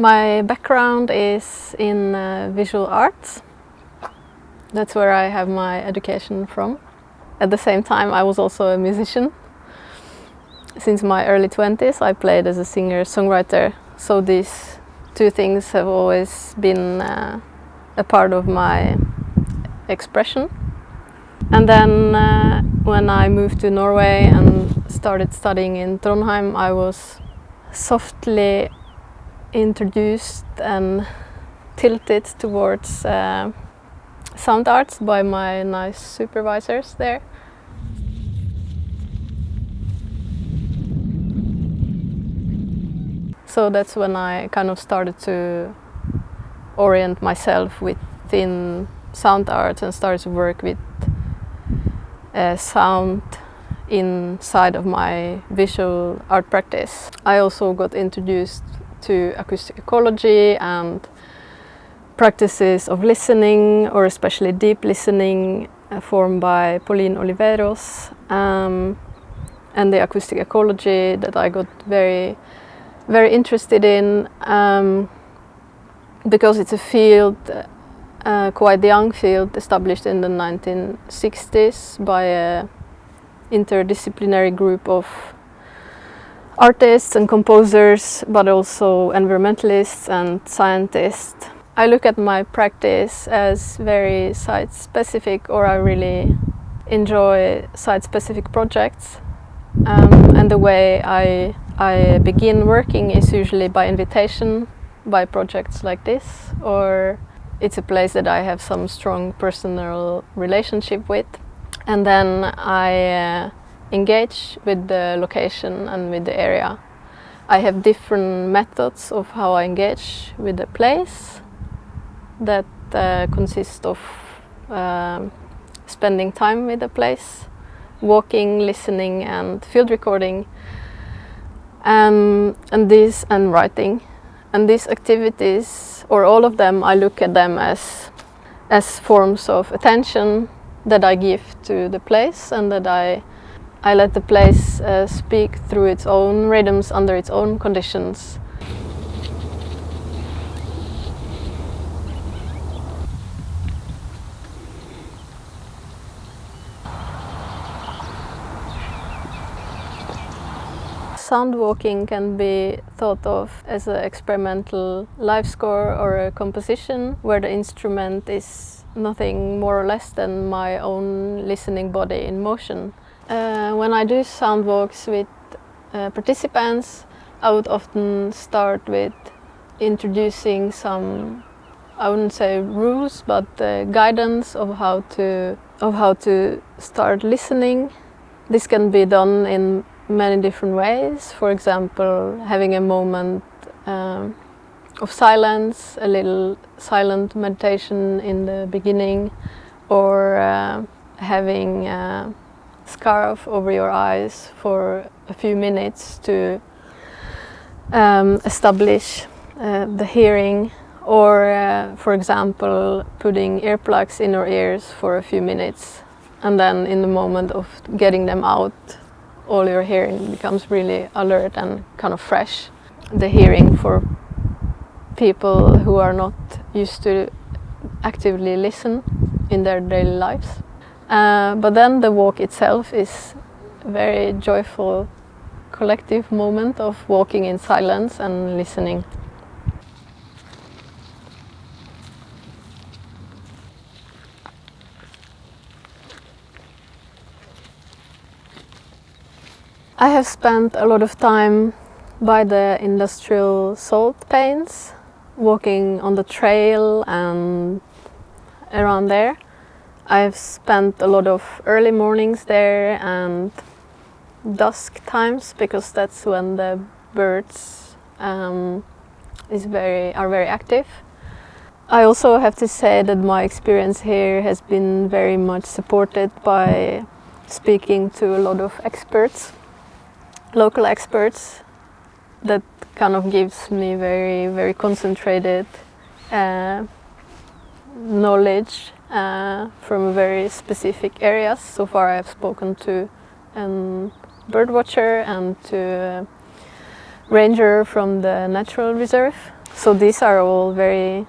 My background is in visual arts. That's where I have my education from. At the same time, I was also a musician. Since my early 20s, I played as a singer-songwriter. So these two things have always been a part of my expression. And then when I moved to Norway and started studying in Trondheim, I was softly introduced and tilted towards sound arts by my nice supervisors there. So that's when I kind of started to orient myself within sound arts and started to work with sound inside of my visual art practice. I also got introduced to acoustic ecology and practices of listening, or especially deep listening, formed by Pauline Oliveros, and the acoustic ecology that I got very interested in, because it's a field, quite a young field, established in the 1960s by an interdisciplinary group of artists and composers, but also environmentalists and scientists. I look at my practice as very site-specific, or I really enjoy site-specific projects. And the way I begin working is usually by invitation, by projects like this, or it's a place that I have some strong personal relationship with. And then I engage with the location and with the area. I have different methods of how I engage with the place that consist of spending time with the place, walking, listening and field recording, and writing. And these activities, or all of them, I look at them as forms of attention that I give to the place, and that I let the place speak through its own rhythms under its own conditions. Sound walking can be thought of as an experimental live score or a composition where the instrument is nothing more or less than my own listening body in motion. When I do sound walks with participants, I would often start with introducing some, I wouldn't say rules, but guidance of how to start listening. This can be done in many different ways. For example, having a moment of silence, a little silent meditation in the beginning, or having a scarf over your eyes for a few minutes to establish the hearing, or for example, putting earplugs in your ears for a few minutes, and then in the moment of getting them out, all your hearing becomes really alert and kind of fresh. The hearing for people who are not used to actively listen in their daily lives. But then the walk itself is a very joyful collective moment of walking in silence and listening. I have spent a lot of time by the industrial salt panes, walking on the trail and around there. I've spent a lot of early mornings there and dusk times, because that's when the birds are very active. I also have to say that my experience here has been very much supported by speaking to a lot of experts, local experts, that kind of gives me very concentrated knowledge from very specific areas. So far I have spoken to a bird watcher and to a ranger from the natural reserve. So these are all very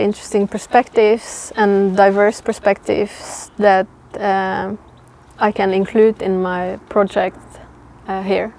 interesting perspectives and diverse perspectives that I can include in my project here.